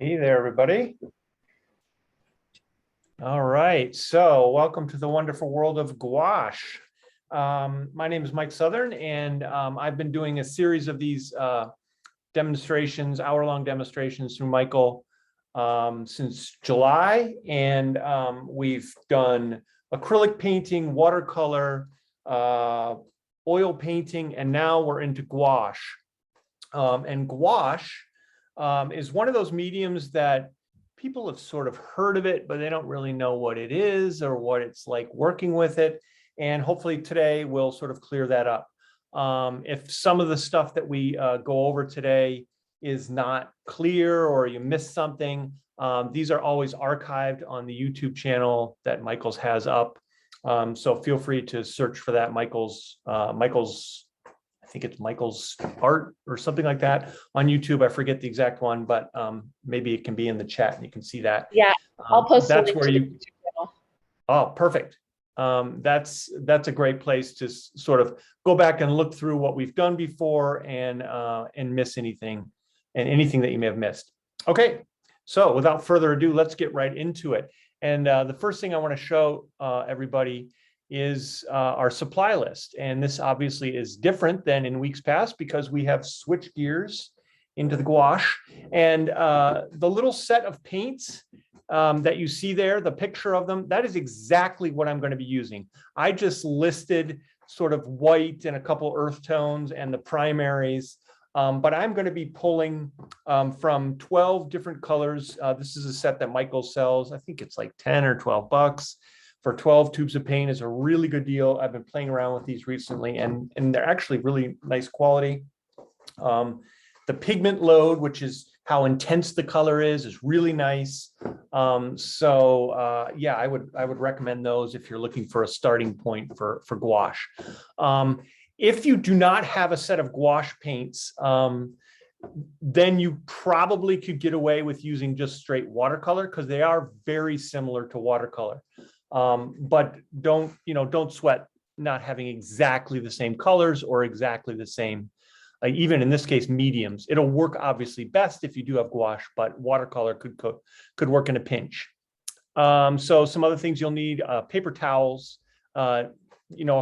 Hey there, everybody. All right, so welcome to the wonderful world of gouache. My name is Mike Southern, and I've been doing a series of these demonstrations, hour-long demonstrations through Michael since July, and we've done acrylic painting, watercolor, oil painting, and now we're into gouache. And gouache is one of those mediums that people have sort of heard of it, but they don't really know what it is or what it's like working with it. And hopefully today we'll sort of clear that up. If some of the stuff that we go over today is not clear or you missed something, these are always archived on the YouTube channel that Michael's has up. So feel free to search for that. Michael's I think it's Michael's art or something like that on YouTube. I forget the exact one, but maybe it can be in the chat and you can see that. Yeah, I'll post that's a link where to you. the YouTube channel. Oh, perfect. That's a great place to sort of go back and look through what we've done before and miss anything and anything that you may have missed. Okay, so without further ado, let's get right into it. And the first thing I want to show everybody is our supply list. And this obviously is different than in weeks past because we have switched gears into the gouache. And the little set of paints that you see there, the picture of them, that is exactly what I'm going to be using. I just listed sort of white and a couple earth tones and the primaries, but I'm going to be pulling from 12 different colors. This is a set that Michael sells. I think it's like 10 or 12 bucks. For 12 tubes of paint is a really good deal. I've been playing around with these recently and they're actually really nice quality. The pigment load, which is how intense the color is really nice. Yeah, I would recommend those if you're looking for a starting point for gouache. If you do not have a set of gouache paints, then you probably could get away with using just straight watercolor because they are very similar to watercolor. But don't sweat not having exactly the same colors or exactly the same, even in this case, mediums. It'll work obviously best if you do have gouache, but watercolor could work in a pinch. So some other things you'll need, paper towels, a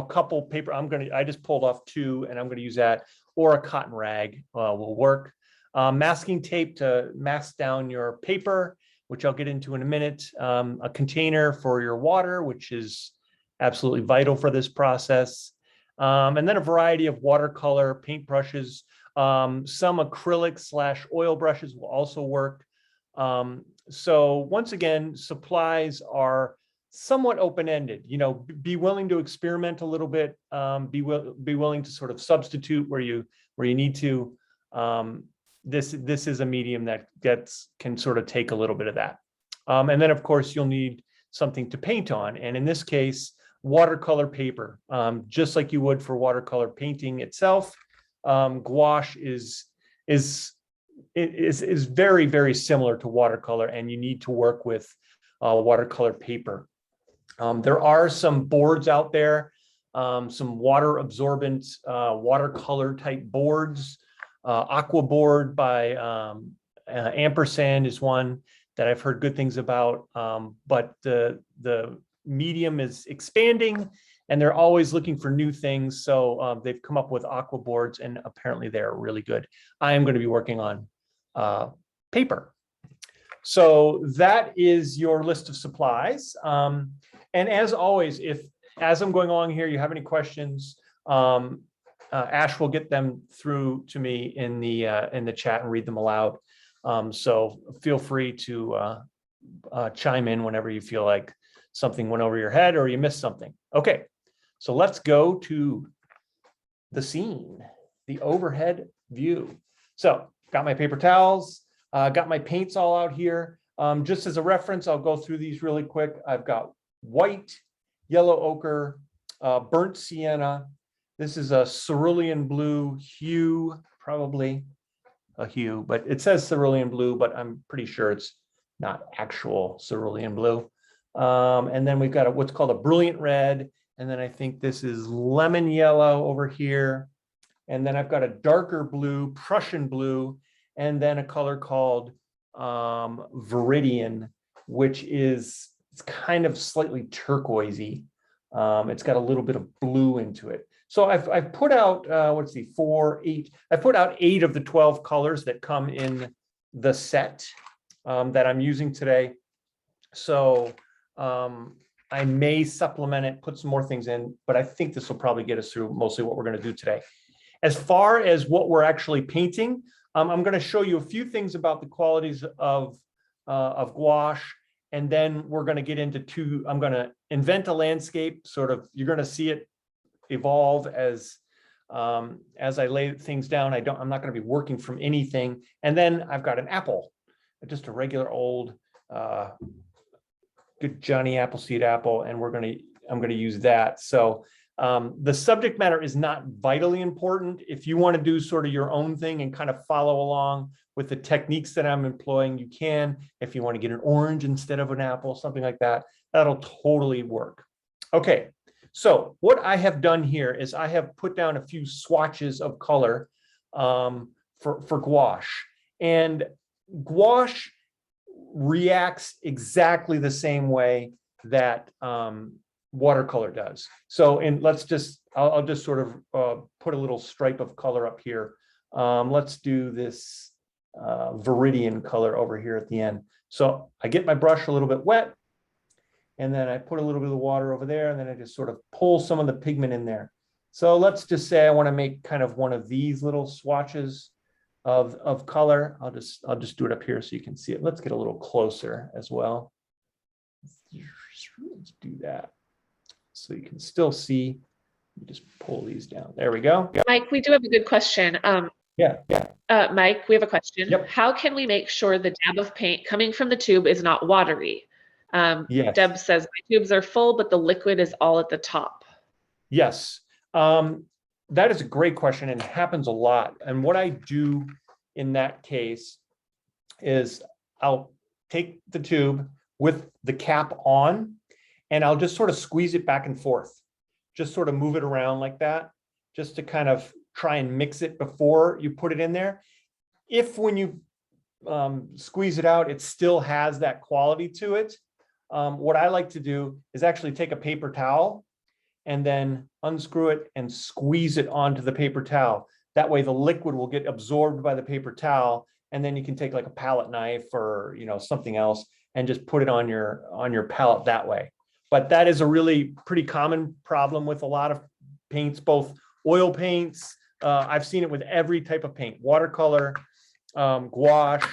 couple paper, I just pulled off 2 and I'm going to use that, or a cotton rag will work. Masking tape to mask down your paper, which I'll get into in a minute, a container for your water, which is absolutely vital for this process. And then a variety of watercolor paint brushes. Some acrylic / oil brushes will also work. So once again, supplies are somewhat open-ended. Be willing to experiment a little bit. Be willing to sort of substitute where you need to. This is a medium that can sort of take a little bit of that. And then, of course, you'll need something to paint on. And in this case, watercolor paper, just like you would for watercolor painting itself. Gouache is very, very similar to watercolor, and you need to work with watercolor paper. There are some boards out there, some water absorbent watercolor type boards. Aqua board by Ampersand is one that I've heard good things about, but the medium is expanding and they're always looking for new things. So they've come up with aqua boards and apparently they're really good. I am going to be working on paper. So that is your list of supplies. And as always, as I'm going along here, you have any questions, Ash will get them through to me in the chat and read them aloud. So feel free to chime in whenever you feel like something went over your head or you missed something. Okay, so let's go to the scene, the overhead view. So got my paper towels, got my paints all out here. Just as a reference, I'll go through these really quick. I've got white, yellow ochre, burnt sienna. This is a cerulean blue hue, probably a hue, but it says cerulean blue, but I'm pretty sure it's not actual cerulean blue. And then we've got what's called a brilliant red. And then I think this is lemon yellow over here. And then I've got a darker blue, Prussian blue, and then a color called Viridian, which is, it's kind of slightly turquoisey. It's got a little bit of blue into it. So I've put out, let's see, 4, 8. I put out 8 of the 12 colors that come in the set that I'm using today. So I may supplement it, put some more things in, but I think this will probably get us through mostly what we're going to do today. As far as what we're actually painting, I'm going to show you a few things about the qualities of gouache, and then we're going to get into I'm going to invent a landscape. Sort of, you're going to see it evolve as I lay things down. I'm not going to be working from anything. And then I've got an apple, just a regular old good Johnny Appleseed apple, and I'm going to use that. So the subject matter is not vitally important. If you want to do sort of your own thing and kind of follow along with the techniques that I'm employing, you can. If you want to get an orange instead of an apple, something like that, that'll totally work. Okay, so what I have done here is I have put down a few swatches of color for gouache. And gouache reacts exactly the same way that watercolor does. So, and I'll just sort of put a little stripe of color up here. Let's do this Viridian color over here at the end. So I get my brush a little bit wet, and then I put a little bit of water over there, and then I just sort of pull some of the pigment in there. So let's just say I want to make kind of one of these little swatches of color. I'll just do it up here so you can see it. Let's get a little closer as well. Let's do that so you can still see. You just pull these down. There we go. Mike, we do have a good question. Yeah. Mike, we have a question. Yep. How can we make sure the dab of paint coming from the tube is not watery? Yes. Deb says, my tubes are full, but the liquid is all at the top. Yes. That is a great question, and it happens a lot. And what I do in that case is I'll take the tube with the cap on, and I'll just sort of squeeze it back and forth, just sort of move it around like that, just to kind of try and mix it before you put it in there. If when you squeeze it out, it still has that quality to it, what I like to do is actually take a paper towel and then unscrew it and squeeze it onto the paper towel. That way the liquid will get absorbed by the paper towel, and then you can take like a palette knife or something else and just put it on your palette that way. But that is a really pretty common problem with a lot of paints, both oil paints. I've seen it with every type of paint. Watercolor, gouache,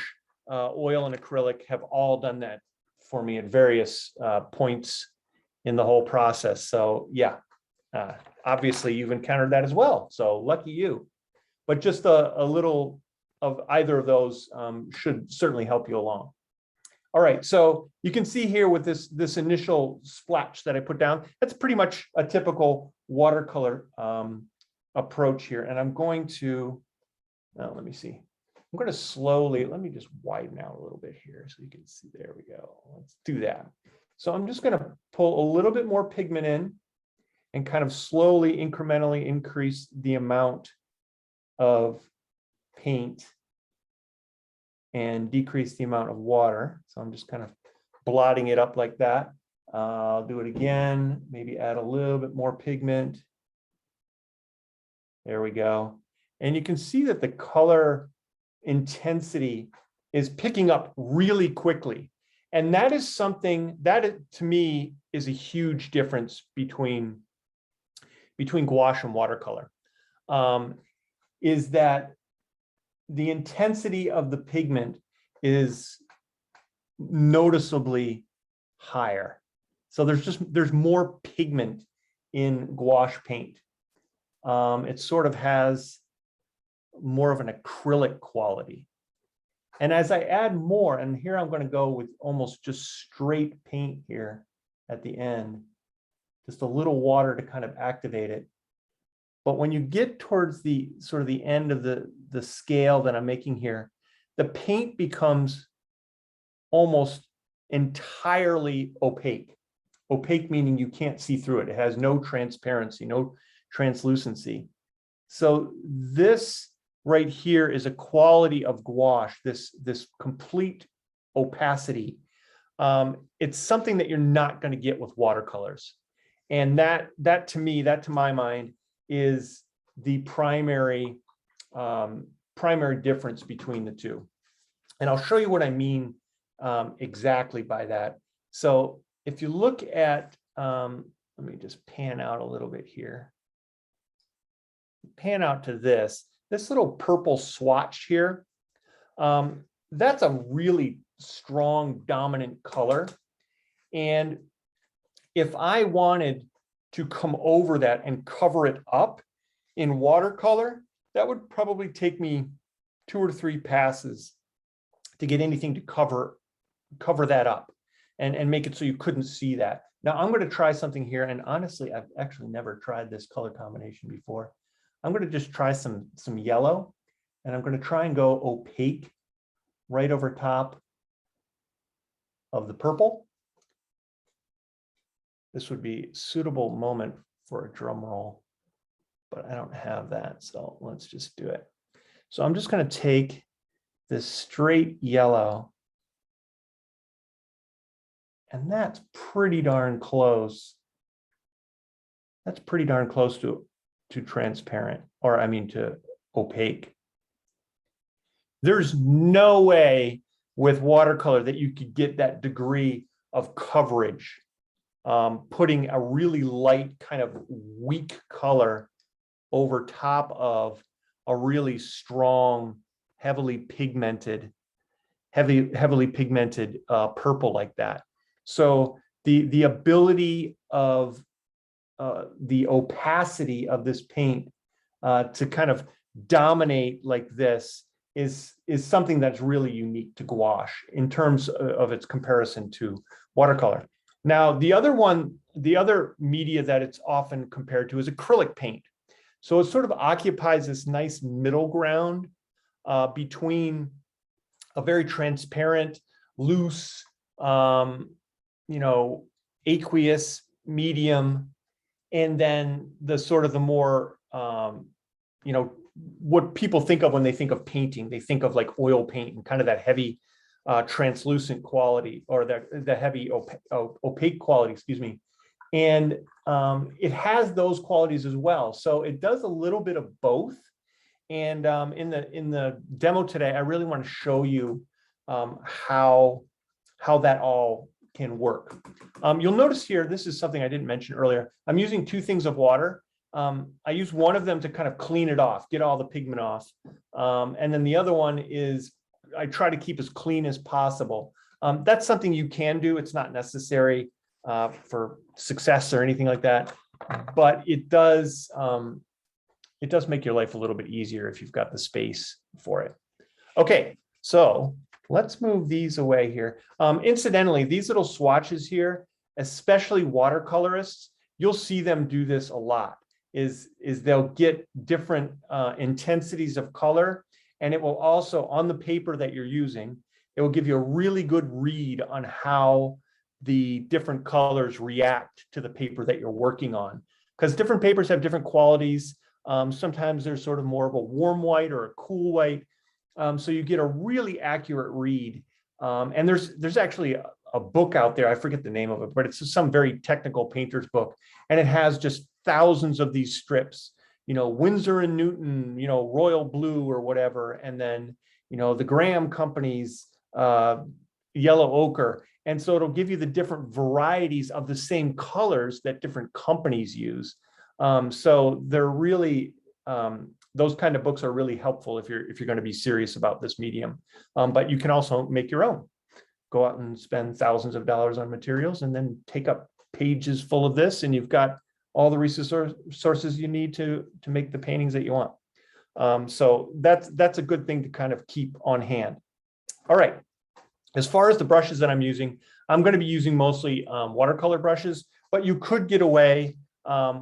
oil, and acrylic have all done that for me at various points in the whole process. So yeah, obviously you've encountered that as well. So lucky you. But just a little of either of those should certainly help you along. All right, so you can see here with this initial splash that I put down, that's pretty much a typical watercolor approach here. And I'm going to, let me see. I'm going to slowly, let me just widen out a little bit here so you can see. There we go. Let's do that. So I'm just going to pull a little bit more pigment in and kind of slowly, incrementally increase the amount of paint and decrease the amount of water. So I'm just kind of blotting it up like that. I'll do it again, maybe add a little bit more pigment. There we go. And you can see that the color intensity is picking up really quickly. And that is something that to me is a huge difference between gouache and watercolor, is that the intensity of the pigment is noticeably higher. So there's more pigment in gouache paint. It sort of has more of an acrylic quality. And as I add more, and here I'm going to go with almost just straight paint here at the end, just a little water to kind of activate it. But when you get towards the sort of the end of the scale that I'm making here, the paint becomes almost entirely opaque. Opaque meaning you can't see through it. It has no transparency, no translucency. So this right here is a quality of gouache, this complete opacity. It's something that you're not going to get with watercolors. And that to me, that to my mind, is the primary difference between the two. And I'll show you what I mean exactly by that. So if you look at, let me just pan out a little bit here. Pan out to this little purple swatch here. That's a really strong dominant color. And if I wanted to come over that and cover it up in watercolor, that would probably take me 2 or 3 passes to get anything to cover that up and make it so you couldn't see that. Now I'm going to try something here, and honestly, I've actually never tried this color combination before. I'm going to just try some yellow, and I'm going to try and go opaque right over top of the purple. This would be a suitable moment for a drum roll, but I don't have that, so let's just do it. So I'm just going to take this straight yellow, and that's pretty darn close. That's pretty darn close to transparent, or I mean to opaque. There's no way with watercolor that you could get that degree of coverage, putting a really light kind of weak color over top of a really strong, heavily pigmented purple like that. So the ability of the opacity of this paint to kind of dominate like this is something that's really unique to gouache in terms of its comparison to watercolor. Now, the other media that it's often compared to is acrylic paint. So it sort of occupies this nice middle ground between a very transparent, loose, aqueous medium, and then the sort of the more, what people think of when they think of painting. They think of like oil paint and kind of that heavy translucent quality, or the heavy opaque quality, excuse me. And it has those qualities as well. So it does a little bit of both. And in the demo today, I really want to show you how that all can work. You'll notice here, this is something I didn't mention earlier. I'm using 2 things of water. I use one of them to kind of clean it off, get all the pigment off. And then the other one is I try to keep as clean as possible. That's something you can do. It's not necessary for success or anything like that, but it does make your life a little bit easier if you've got the space for it. Okay, so let's move these away here. Incidentally, these little swatches here, especially watercolorists, you'll see them do this a lot, is they'll get different intensities of color, and it will also, on the paper that you're using, it will give you a really good read on how the different colors react to the paper that you're working on. Because different papers have different qualities. Sometimes there's sort of more of a warm white or a cool white. So you get a really accurate read. And there's actually a book out there, I forget the name of it, but it's some very technical painter's book. And it has just thousands of these strips, Winsor and Newton, Royal Blue or whatever. And then, the Graham Company's yellow ochre. And so it'll give you the different varieties of the same colors that different companies use. So they're really, those kind of books are really helpful if you're going to be serious about this medium. But you can also make your own. Go out and spend thousands of dollars on materials and then take up pages full of this, and you've got all the resources you need to make the paintings that you want. So that's a good thing to kind of keep on hand. All right. As far as the brushes that I'm using, I'm going to be using mostly watercolor brushes, but you could get away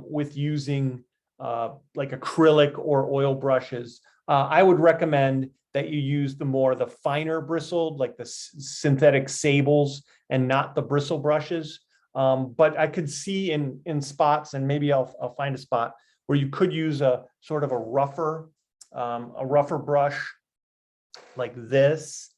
with using like acrylic or oil brushes. I would recommend that you use the finer bristled, like the synthetic sables, and not the bristle brushes. But I could see in spots, and maybe I'll find a spot where you could use a sort of a rougher a rougher brush like this.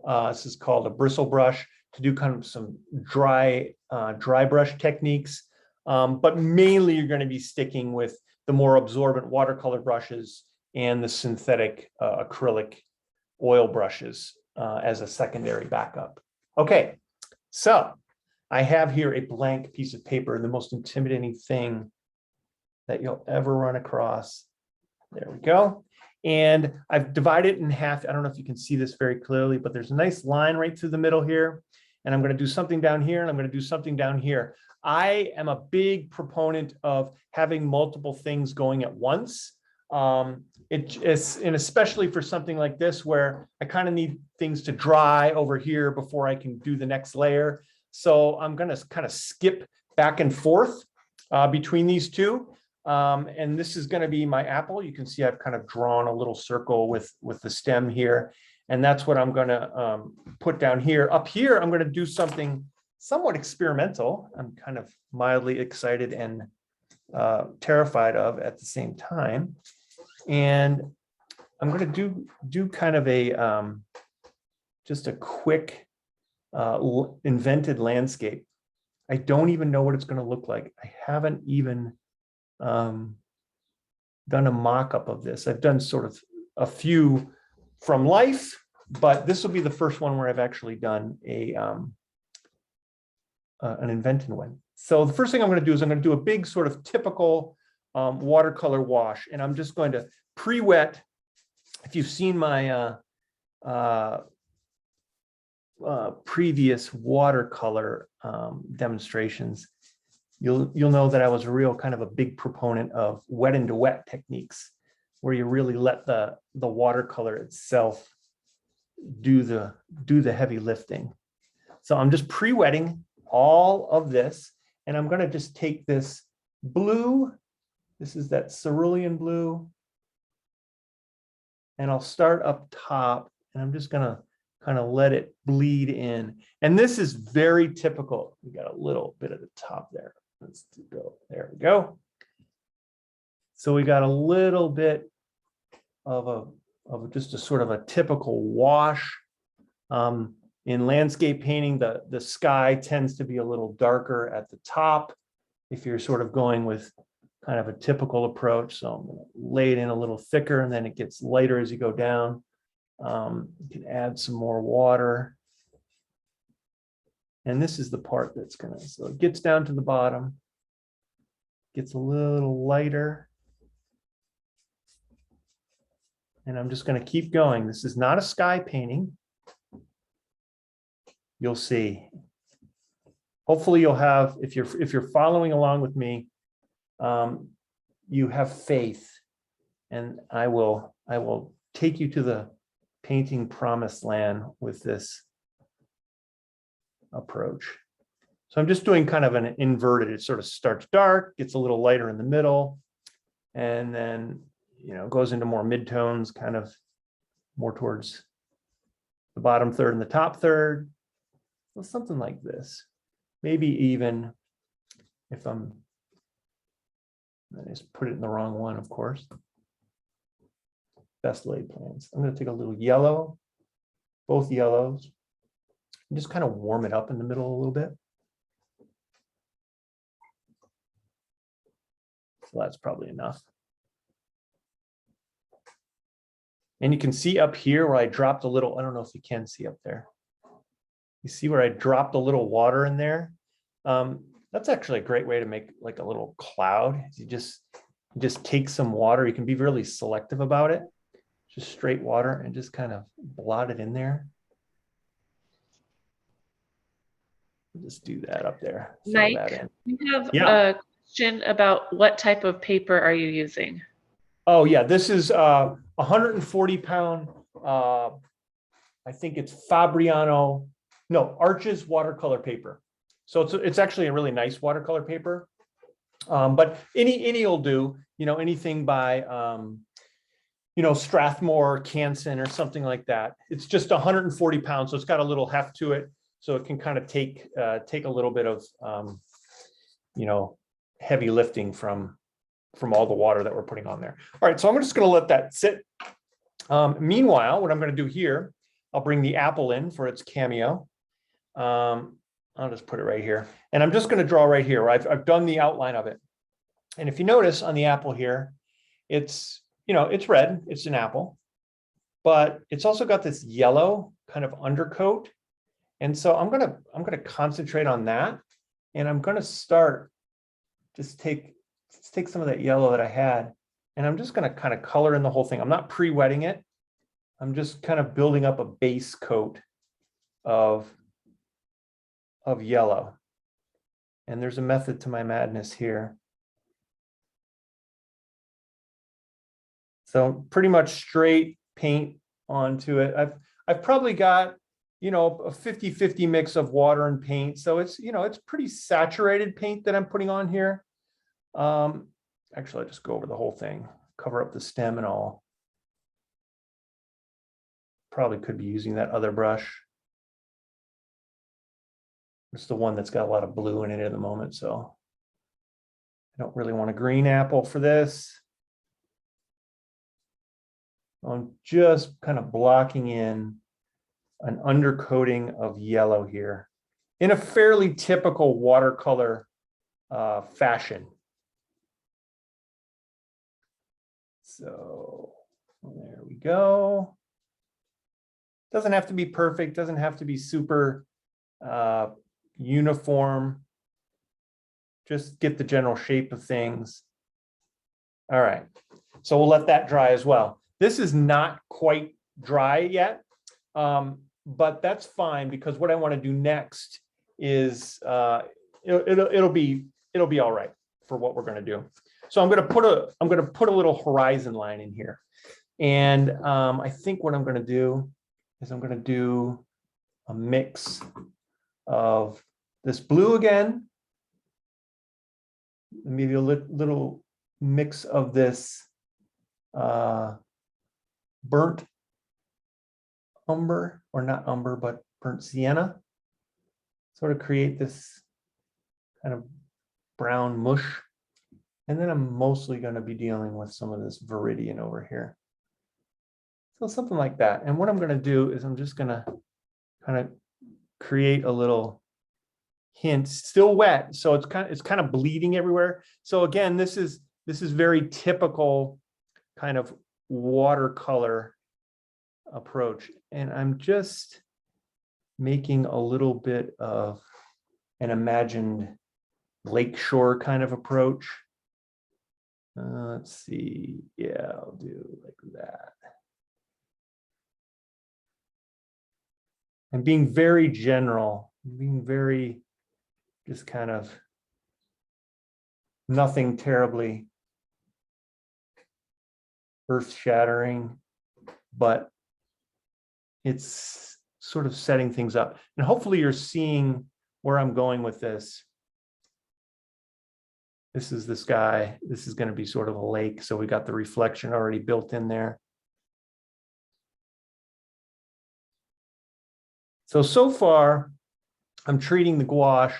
This is called a bristle brush to do kind of some dry brush techniques. But mainly you're going to be sticking with the more absorbent watercolor brushes and the synthetic acrylic oil brushes as a secondary backup. Okay, so I have here a blank piece of paper, the most intimidating thing that you'll ever run across. There we go. And I've divided it in half. I don't know if you can see this very clearly, but there's a nice line right through the middle here. And I'm going to do something down here, and I'm going to do something down here. I am a big proponent of having multiple things going at once. And especially for something like this, where I kind of need things to dry over here before I can do the next layer. So I'm going to kind of skip back and forth between these two. And this is going to be my apple. You can see I've kind of drawn a little circle with the stem here. And that's what I'm going to put down here. Up here, I'm going to do something somewhat experimental. I'm kind of mildly excited and terrified of at the same time. And I'm going to do kind of a just a quick invented landscape. I don't even know what it's going to look like. I haven't even done a mock-up of this. I've done sort of a few from life, but this will be the first one where I've actually done an invented one. So the first thing I'm going to do is I'm going to do a big sort of typical watercolor wash, and I'm just going to pre-wet. If you've seen my previous watercolor demonstrations, you'll know that I was a real kind of a big proponent of wet into wet techniques, where you really let the watercolor itself do the heavy lifting. So I'm just pre-wetting all of this, and I'm going to just take this blue. This is that cerulean blue, and I'll start up top, and I'm just going to kind of let it bleed in. And this is very typical. We got a little bit at the top there. Let's go. There we go. So we got a little bit of just a sort of a typical wash. In landscape painting, the sky tends to be a little darker at the top if you're sort of going with kind of a typical approach. So I'm going to lay it in a little thicker, and then it gets lighter as you go down. You can add some more water. And this is the part that's going to, so it gets down to the bottom, gets a little lighter. And I'm just going to keep going. This is not a sky painting. You'll see. Hopefully you'll have, if you're following along with me, you have faith, and I will take you to the painting promised land with this approach. So I'm just doing kind of an inverted. It sort of starts dark, gets a little lighter in the middle, and then, you know, goes into more midtones, kind of more towards the bottom third and the top third. So something like this. Maybe even if I just put it in the wrong one, of course. Best laid plans. I'm going to take a little yellow, both yellows, and just kind of warm it up in the middle a little bit. So that's probably enough. And you can see up here where I dropped a little, I don't know if you can see up there. You see where I dropped a little water in there? That's actually a great way to make like a little cloud. You just take some water. You can be really selective about it. Just straight water, and just kind of blot it in there. Just do that up there. Mike, we have a question about what type of paper are you using? Oh yeah, this is 140 pound, I think it's Arches watercolor paper. So it's actually a really nice watercolor paper. But any will do, you know, anything by you know, Strathmore, Canson, or something like that. It's just 140 pounds, so it's got a little heft to it, so it can kind of take a little bit of you know, heavy lifting from from all the water that we're putting on there. All right, so I'm just going to let that sit. Meanwhile, what I'm going to do here, I'll bring the apple in for its cameo. I'll just put it right here. And I'm just going to draw right here. I've done the outline of it. And if you notice on the apple here, it's, it's red, it's an apple, but it's also got this yellow kind of undercoat. And so I'm going to concentrate on that. And I'm going to start, just take some of that yellow that I had, and I'm just going to kind of color in the whole thing. I'm not pre-wetting it. I'm just kind of building up a base coat of yellow. And there's a method to my madness here. So pretty much straight paint onto it. I've probably got, a 50-50 mix of water and paint. So it's, it's pretty saturated paint that I'm putting on here. Actually, I'll just go over the whole thing, cover up the stem and all. Probably could be using that other brush. It's the one that's got a lot of blue in it at the moment, so I don't really want a green apple for this. I'm just kind of blocking in an undercoating of yellow here in a fairly typical watercolor fashion. So there we go. Doesn't have to be perfect, doesn't have to be super uniform. Just get the general shape of things. All right, so we'll let that dry as well. This is not quite dry yet, but that's fine, because what I want to do next is it'll be all right for what we're going to do. So I'm going to put a little horizon line in here, and I think what I'm going to do is I'm going to do a mix of this blue again, maybe a little mix of this burnt umber, or not umber, but burnt sienna, sort of create this kind of brown mush. And then I'm mostly going to be dealing with some of this viridian over here. So something like that. And what I'm going to do is I'm just going to kind of create a little hint, still wet, so it's kind of bleeding everywhere. So again, this is very typical kind of watercolor approach, and I'm just making a little bit of an imagined lakeshore kind of approach. Let's see, yeah, I'll do like that. And being very general, being very just kind of nothing terribly earth-shattering, but it's sort of setting things up. And hopefully you're seeing where I'm going with this. This is the sky. This is going to be sort of a lake. So we got the reflection already built in there. So far, I'm treating the gouache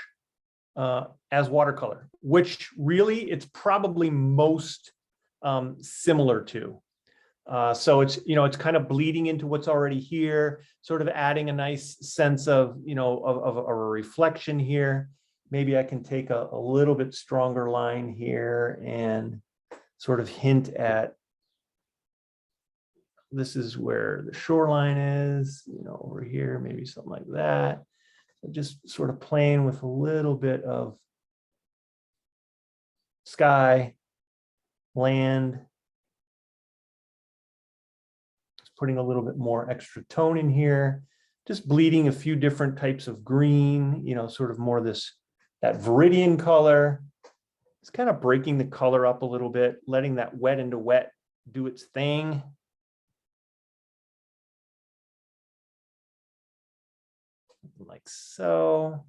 as watercolor, which really it's probably most similar to. So it's, it's kind of bleeding into what's already here, sort of adding a nice sense of, of a reflection here. Maybe I can take a little bit stronger line here and sort of hint at, this is where the shoreline is, over here, maybe something like that. Just sort of playing with a little bit of sky, land. Just putting a little bit more extra tone in here. Just bleeding a few different types of green, sort of more that viridian color. It's kind of breaking the color up a little bit, letting that wet into wet do its thing. Like so.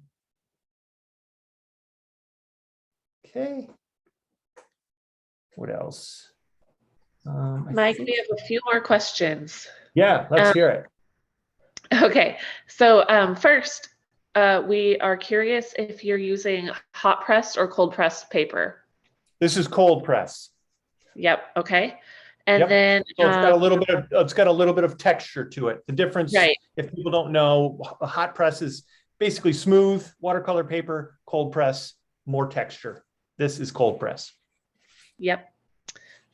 Okay. What else? Mike, we have a few more questions. Yeah, let's hear it. Okay, so first, we are curious if you're using hot pressed or cold pressed paper. This is cold press. Yep. Okay. And Yep. then, So it's got a little bit of texture to it. The difference, right. if people don't know, a hot press is basically smooth watercolor paper, cold press, more texture. This is cold press. Yep.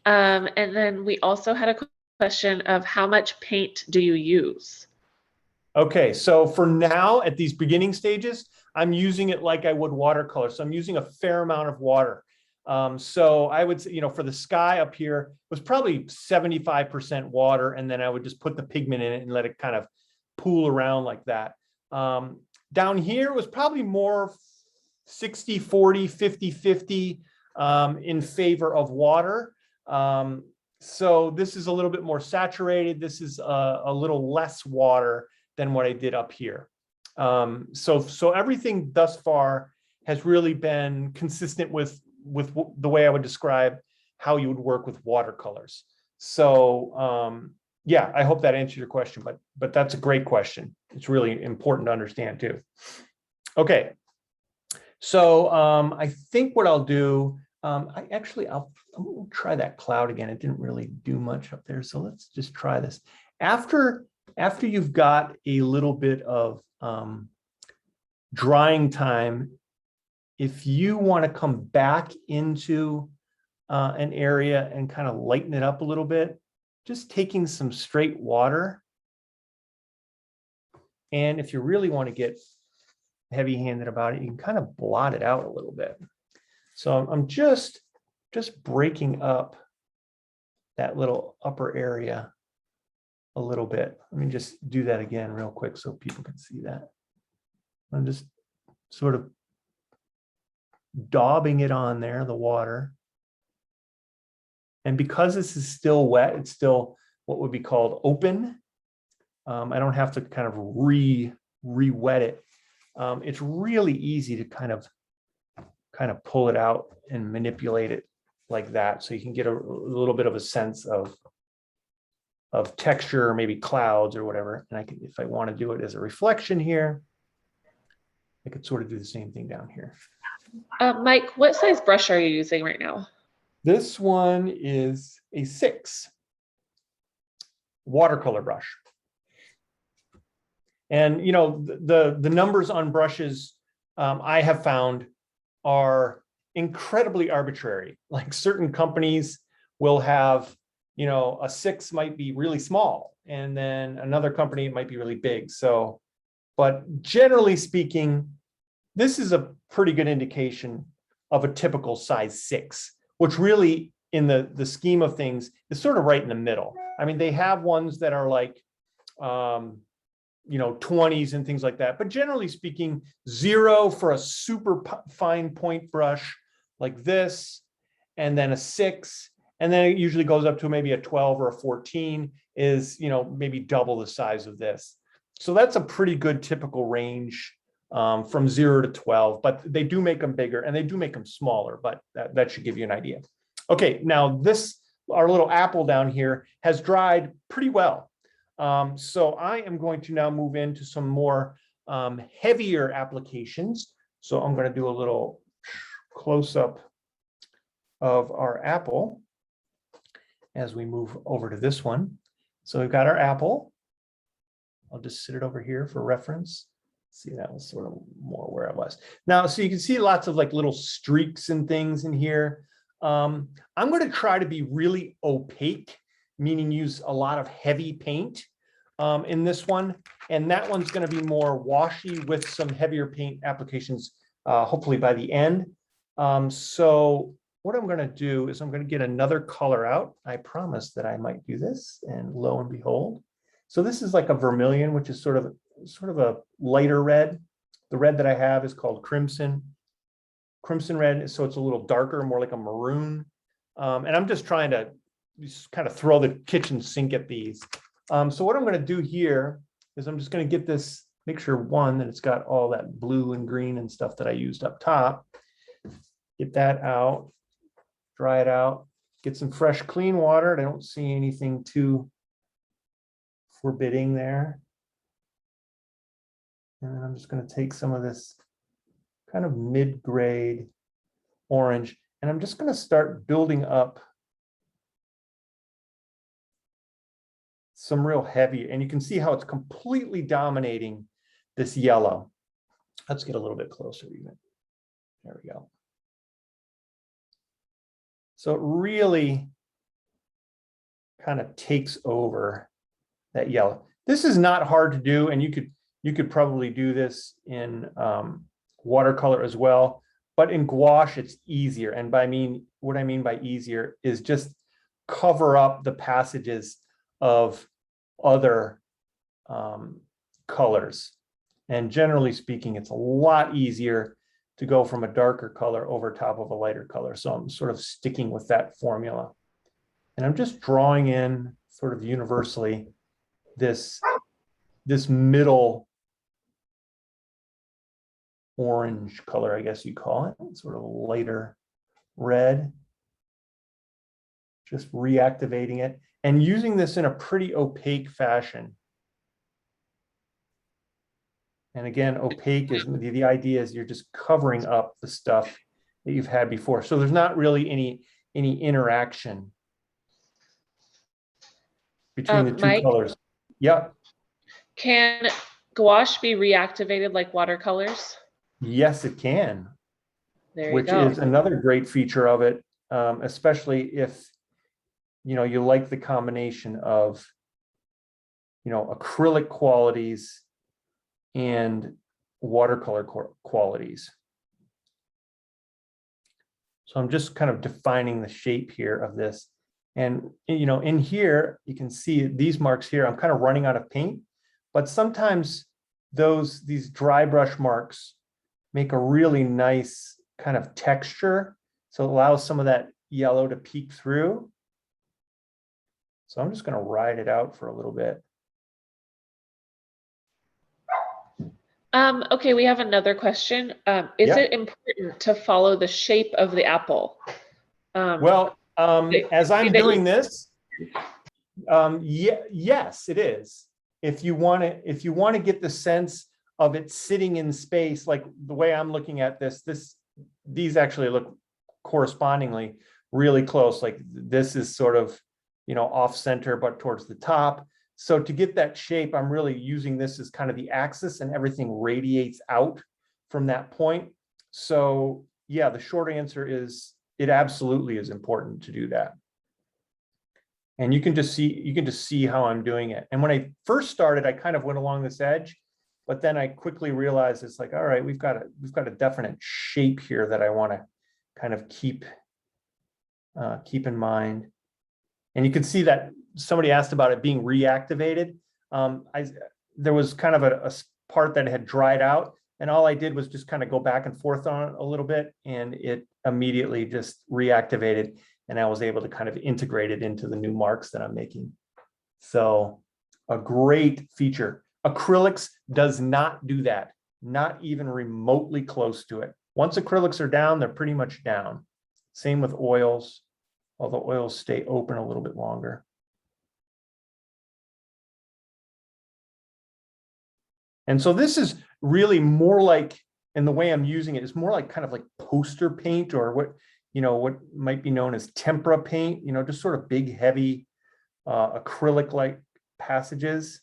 And then we also had a question of how much paint do you use? Okay, so for now, at these beginning stages, I'm using it like I would watercolor. So I'm using a fair amount of water. So I would say, for the sky up here was probably 75% water, and then I would just put the pigment in it and let it kind of pool around like that. Down here was probably more 60, 40, 50, 50 in favor of water. So this is a little bit more saturated. This is a little less water than what I did up here. So everything thus far has really been consistent with the way I would describe how you would work with watercolors. So yeah, I hope that answered your question, but that's a great question. It's really important to understand too. Okay, so I think what I'll do, I'm gonna try that cloud again. It didn't really do much up there, so let's just try this. After you've got a little bit of drying time, if you want to come back into an area and kind of lighten it up a little bit, just taking some straight water. And if you really want to get heavy-handed about it, you can kind of blot it out a little bit. So I'm just breaking up that little upper area a little bit. Let me just do that again real quick so people can see that. I'm just sort of daubing it on there, the water. And because this is still wet, it's still what would be called open. I don't have to kind of re-wet it. It's really easy to kind of pull it out and manipulate it like that, so you can get a little bit of a sense of texture, or maybe clouds or whatever. And I can, if I want to do it as a reflection here, I could sort of do the same thing down here. Mike, what size brush are you using right now? This one is a 6 watercolor brush. And the numbers on brushes I have found are incredibly arbitrary. Like certain companies will have, a 6 might be really small, and then another company might be really big. So, but generally speaking, this is a pretty good indication of a typical size 6, which really in the scheme of things is sort of right in the middle. I mean, they have ones that are like, 20s and things like that. But generally speaking, 0 for a super fine point brush like this, and then a 6, and then it usually goes up to maybe a 12 or a 14 is, maybe double the size of this. So that's a pretty good typical range from 0 to 12, but they do make them bigger and they do make them smaller, but that should give you an idea. Okay, now our little apple down here has dried pretty well. So I am going to now move into some more heavier applications. So I'm going to do a little close-up of our apple as we move over to this one. So we've got our apple. I'll just sit it over here for reference. See, that was sort of more where I was. Now, so you can see lots of like little streaks and things in here. I'm going to try to be really opaque, meaning use a lot of heavy paint in this one. And that one's going to be more washy with some heavier paint applications, hopefully by the end. So what I'm going to do is I'm going to get another color out. I promised that I might do this, and lo and behold. So this is like a vermilion, which is sort of a lighter red. The red that I have is called crimson red. So it's a little darker, more like a maroon. And I'm just trying to just kind of throw the kitchen sink at these. So what I'm going to do here is I'm just going to get this, make sure that it's got all that blue and green and stuff that I used up top. Get that out, dry it out, get some fresh, clean water. I don't see anything too forbidding there. And then I'm just going to take some of this kind of mid-grade orange, and I'm just going to start building up some real heavy, and you can see how it's completely dominating this yellow. Let's get a little bit closer even. There we go. So it really kind of takes over that yellow. This is not hard to do, and you could probably do this in watercolor as well, but in gouache it's easier. And what I mean by easier is just cover up the passages of other colors. And generally speaking, it's a lot easier to go from a darker color over top of a lighter color. So I'm sort of sticking with that formula. And I'm just drawing in sort of universally this middle orange color, I guess you call it, sort of lighter red. Just reactivating it and using this in a pretty opaque fashion. And again, opaque is the idea is you're just covering up the stuff that you've had before. So there's not really any interaction between the two Mike, colors. Yep. Can gouache be reactivated like watercolors? Yes, it can. There you which go. is another great feature of it, especially if you like the combination of acrylic qualities and watercolor qualities. So I'm just kind of defining the shape here of this. And in here, you can see these marks here, I'm kind of running out of paint, but sometimes these dry brush marks make a really nice kind of texture. So it allows some of that yellow to peek through. So I'm just going to ride it out for a little bit. Okay, we have another question. Is it important to follow the shape of the apple? As I'm doing this, yes, it is. If you want to get the sense of it sitting in space, like the way I'm looking at these actually look correspondingly really close. Like this is sort of, off center, but towards the top. So to get that shape, I'm really using this as kind of the axis and everything radiates out from that point. So yeah, the short answer is it absolutely is important to do that. And you can just see how I'm doing it. And when I first started, I kind of went along this edge, but then I quickly realized it's like, all right, we've got a definite shape here that I want to kind of keep in mind. And you can see that somebody asked about it being reactivated. There was kind of a part that had dried out, and all I did was just kind of go back and forth on it a little bit, and it immediately just reactivated, and I was able to kind of integrate it into the new marks that I'm making. So a great feature. Acrylics does not do that, not even remotely close to it. Once acrylics are down, they're pretty much down. Same with oils, although oils stay open a little bit longer. And so this is really more like, and the way I'm using it is more like kind of like poster paint, or what might be known as tempera paint, just sort of big, heavy acrylic-like passages.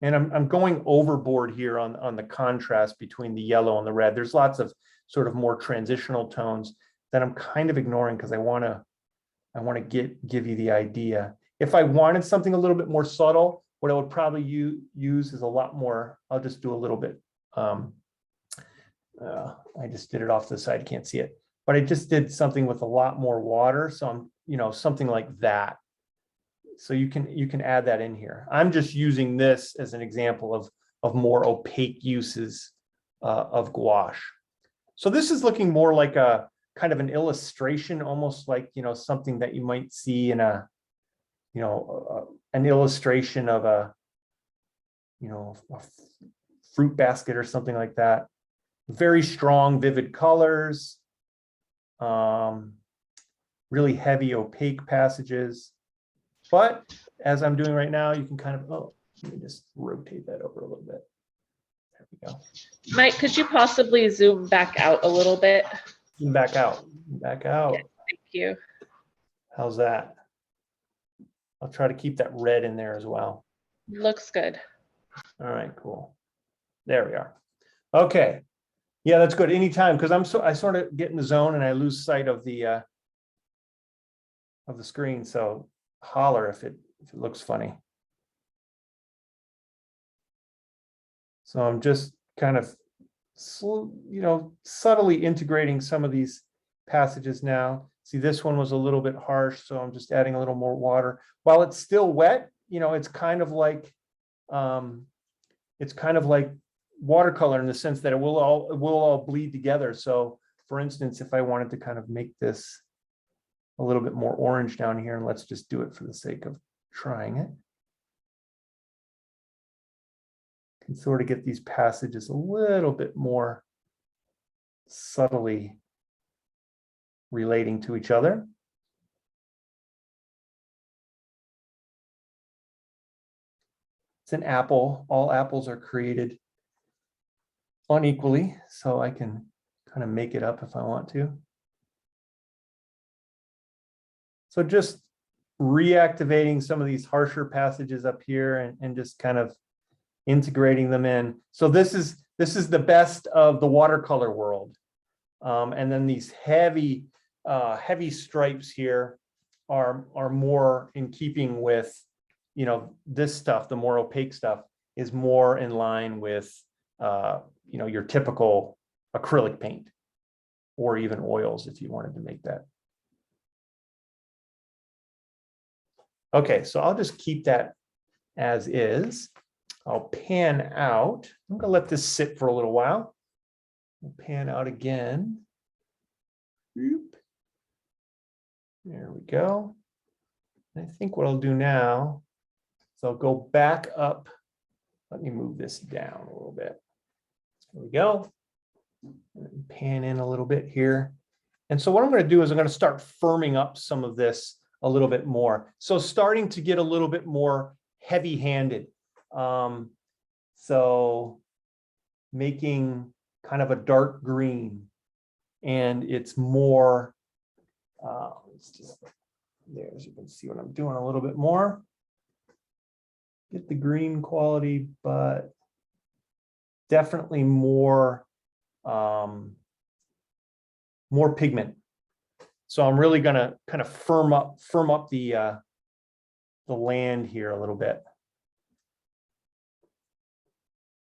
And I'm going overboard here on the contrast between the yellow and the red. There's lots of sort of more transitional tones that I'm kind of ignoring because I want to give you the idea. If I wanted something a little bit more subtle, what I would probably use is a lot more. I'll just do a little bit. I just did it off to the side, can't see it, but I just did something with a lot more water. So I'm, something like that. So you can add that in here. I'm just using this as an example of more opaque uses of gouache. So this is looking more like a kind of an illustration, almost like, something that you might see in an illustration of a fruit basket or something like that. Very strong, vivid colors, really heavy, opaque passages. But as I'm doing right now, you can kind of, let me just rotate that over a little bit. There we go. Mike, could you possibly zoom back out a little bit? Back out. Yeah, thank you. How's that? I'll try to keep that red in there as well. Looks good. All right, cool. There we are. Okay. Yeah, that's good. Anytime, because I sort of get in the zone and I lose sight of the screen. So holler if it looks funny. So I'm just kind of subtly integrating some of these passages now. See, this one was a little bit harsh, so I'm just adding a little more water. While it's still wet, it's kind of like watercolor in the sense that it will all bleed together. So for instance, if I wanted to kind of make this a little bit more orange down here, and let's just do it for the sake of trying it. Can sort of get these passages a little bit more subtly relating to each other. It's an apple. All apples are created unequally, so I can kind of make it up if I want to. So just reactivating some of these harsher passages up here and just kind of integrating them in. So this is the best of the watercolor world. And then these heavy stripes here are more in keeping with, this stuff. The more opaque stuff is more in line with, your typical acrylic paint or even oils if you wanted to make that. Okay, so I'll just keep that as is. I'll pan out. I'm going to let this sit for a little while. We'll pan out again. Oop. There we go. And I think what I'll do now is I'll go back up. Let me move this down a little bit. There we go. And pan in a little bit here. And so what I'm going to do is I'm going to start firming up some of this a little bit more. So starting to get a little bit more heavy-handed. So making kind of a dark green, and it's more, it's just there, as you can see what I'm doing a little bit more. Get the green quality, but definitely more, more pigment. So I'm really gonna kind of firm up the land here a little bit.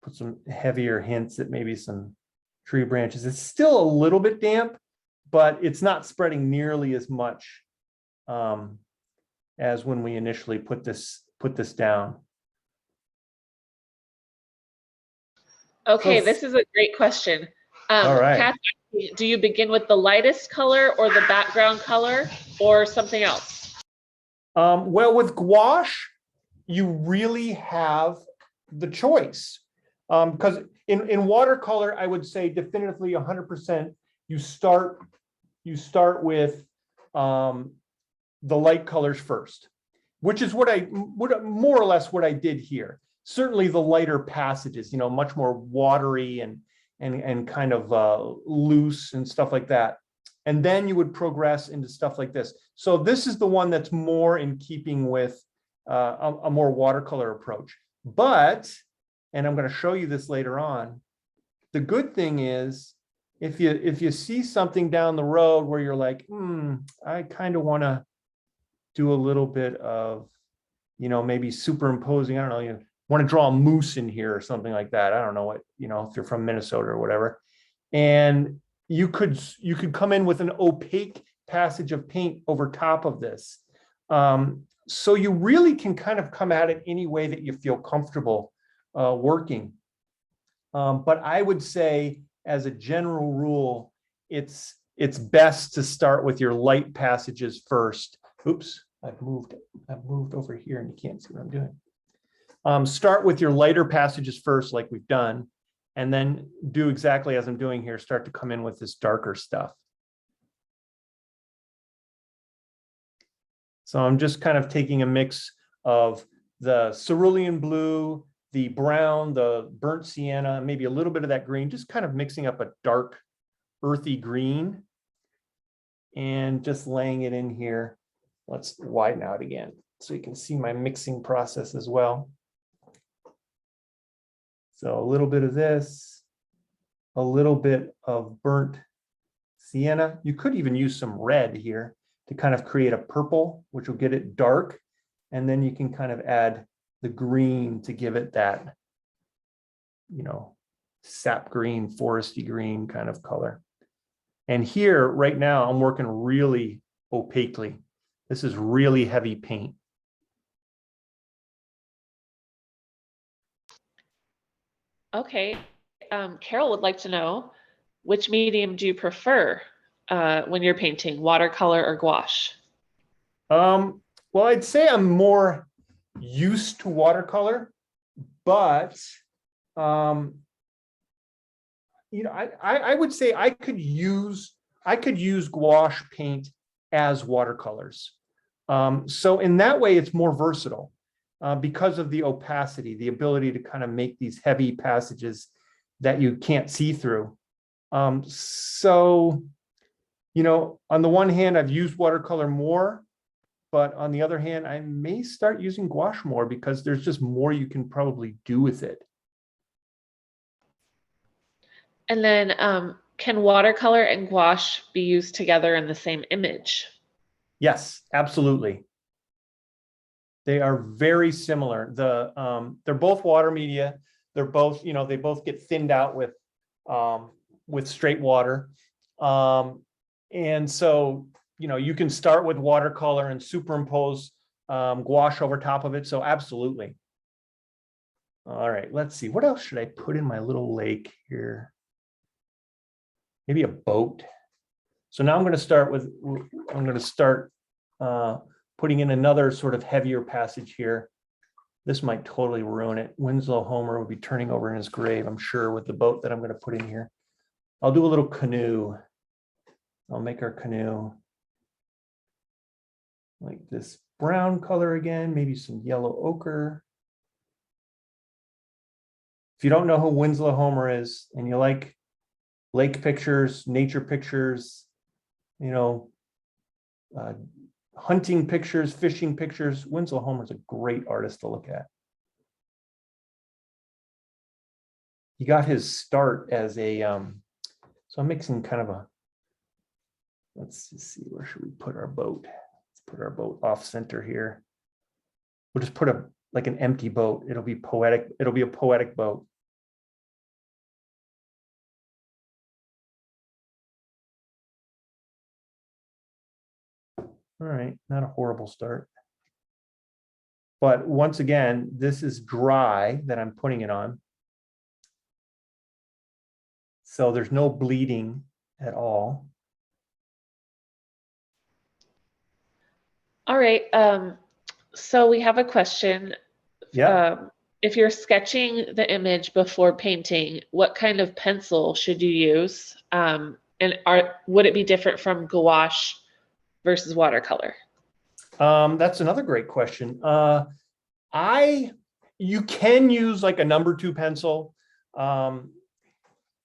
Put some heavier hints at maybe some tree branches. It's still a little bit damp, but it's not spreading nearly as much as when we initially put this down. Okay, this is a great question. All right. Kat, do you begin with the lightest color or the background color or something else? Well, with gouache, you really have the choice. Because in watercolor, I would say definitively 100%, you start with the light colors first, which is what more or less what I did here. Certainly the lighter passages, much more watery and kind of loose and stuff like that. And then you would progress into stuff like this. So this is the one that's more in keeping with a more watercolor approach. But, and I'm going to show you this later on, the good thing is if you see something down the road where you're like, I kind of want to do a little bit of, maybe superimposing, I don't know, you want to draw a moose in here or something like that. I don't know what, if you're from Minnesota or whatever. And you could come in with an opaque passage of paint over top of this. So you really can kind of come at it any way that you feel comfortable working. But I would say, as a general rule, it's best to start with your light passages first. Oops, I've moved over here and you can't see what I'm doing. Start with your lighter passages first, like we've done, and then do exactly as I'm doing here, start to come in with this darker stuff. So I'm just kind of taking a mix of the cerulean blue, the brown, the burnt sienna, maybe a little bit of that green, just kind of mixing up a dark, earthy green and just laying it in here. Let's widen out again. so you can see my mixing process as well. So a little bit of this, a little bit of burnt sienna. You could even use some red here to kind of create a purple, which will get it dark. And then you can kind of add the green to give it that, you know, sap green, foresty green kind of color. And here right now, I'm working really opaquely. This is really heavy paint. Okay. Carol would like to know, which medium do you prefer when you're painting, watercolor or gouache? Well, I'd say I'm more used to watercolor, but you know, I would say I could use gouache paint as watercolors. So in that way, it's more versatile because of the opacity, the ability to kind of make these heavy passages that you can't see through. So, you know, on the one hand, I've used watercolor more, but on the other hand, I may start using gouache more because there's just more you can probably do with it. And then can watercolor and gouache be used together in the same image? Yes, absolutely. They are very similar. They're both water media. They're both, you know, they both get thinned out with straight water. And so, you know, you can start with watercolor and superimpose gouache over top of it. So absolutely. All right, let's see. What else should I put in my little lake here? Maybe a boat. So now I'm going to start putting in another sort of heavier passage here. This might totally ruin it. Winslow Homer would be turning over in his grave, I'm sure, with the boat that I'm going to put in here. I'll do a little canoe. I'll make our canoe like this brown color again, maybe some yellow ochre. If you don't know who Winslow Homer is and you like lake pictures, nature pictures, you know, hunting pictures, fishing pictures, Winslow Homer is a great artist to look at. He got his start as a, so I'm mixing kind of a, let's just see, where should we put our boat? Let's put our boat off center here. We'll just put like an empty boat. It'll be poetic. It'll be a poetic boat. All right, not a horrible start. But once again, this is dry that I'm putting it on. So there's no bleeding at all. All right. So we have a question. Yeah. If you're sketching the image before painting, what kind of pencil should you use? And would it be different from gouache versus watercolor? That's another great question. You can use like a number 2 pencil.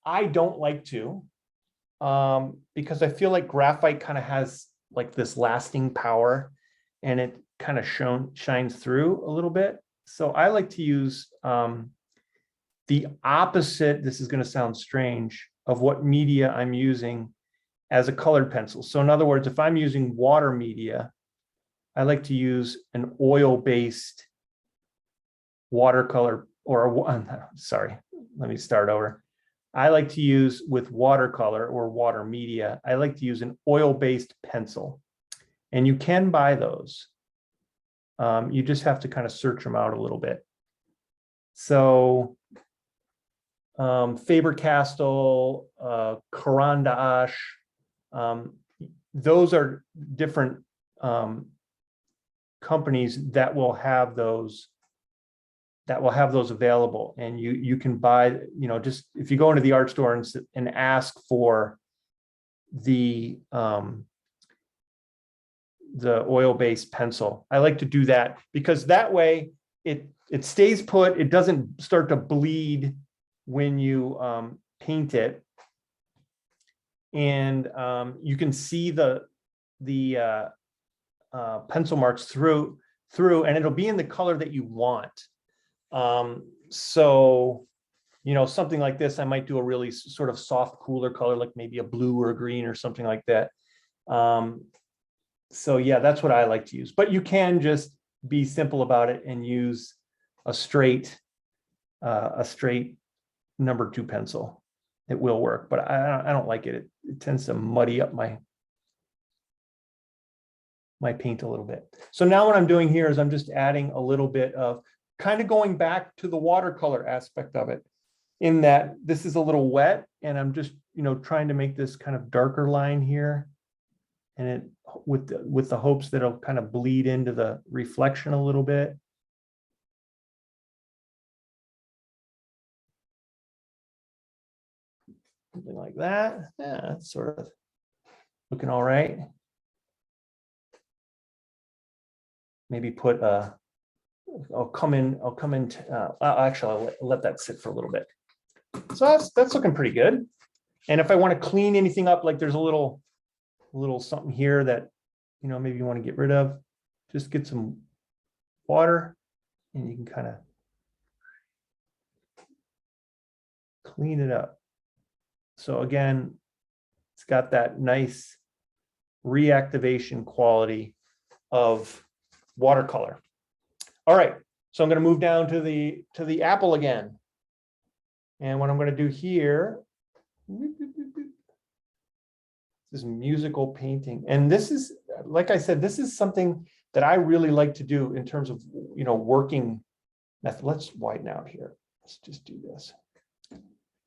I don't like to because I feel like graphite kind of has like this lasting power and it kind of shines through a little bit. So I like to use the opposite, this is going to sound strange, of what media I'm using as a colored pencil. So in other words, if I'm using water media, I like to use an oil-based watercolor sorry, let me start over. I like to use with watercolor or water media, I like to use an oil-based pencil. And you can buy those. You just have to kind of search them out a little bit. So Faber-Castell, Caran d'Ache, those are different companies that will have those available, and you can buy, you know, just if you go into the art store and ask for the oil-based pencil. I like to do that because that way it stays put. It doesn't start to bleed when you paint it, and you can see the pencil marks through through, and it'll be in the color that you want. So, you know, something like this, I might do a really sort of soft, cooler color, like maybe a blue or a green or something like that. So yeah, that's what I like to use, but you can just be simple about it and use a straight number 2 pencil. It will work, but I don't like it. It tends to muddy up my paint a little bit. So now what I'm doing here is I'm just adding a little bit of kind of going back to the watercolor aspect of it, in that this is a little wet and I'm just, you know, trying to make this kind of darker line here, and it with the hopes that it'll kind of bleed into the reflection a little bit. Something like that. Yeah, that's sort of looking all right. Maybe put a, I'll come in, actually, I'll let that sit for a little bit. So that's looking pretty good. And if I want to clean anything up, like there's a little something here that, you know, maybe you want to get rid of, just get some water and you can kind of clean it up. So again, it's got that nice reactivation quality of watercolor. All right, so I'm going to move down to the apple again. And what I'm going to do here is musical painting. And this is, like I said, this is something that I really like to do in terms of, you know, working method. Let's widen out here. Let's just do this.